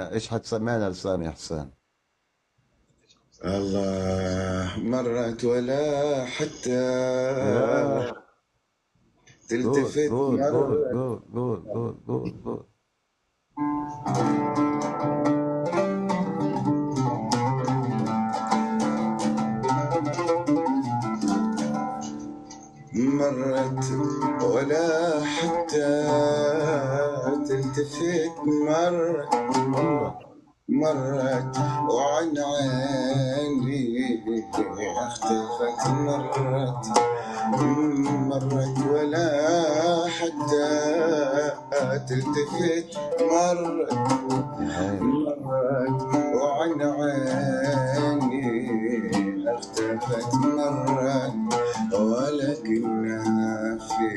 ايش حتسمعنا لسامي حسان؟ الله مرت ولا حتى لا. قول تلتفت قول قول مرت. قول قول قول قول قول. مرت ولا حتى تلتفت مرت. والله. مرت وعن عيني اختفت مرت. مرت ولا حتى تلتفت مرت. يا عيني. مرت وعن عيني اختفت مرت ولكنها في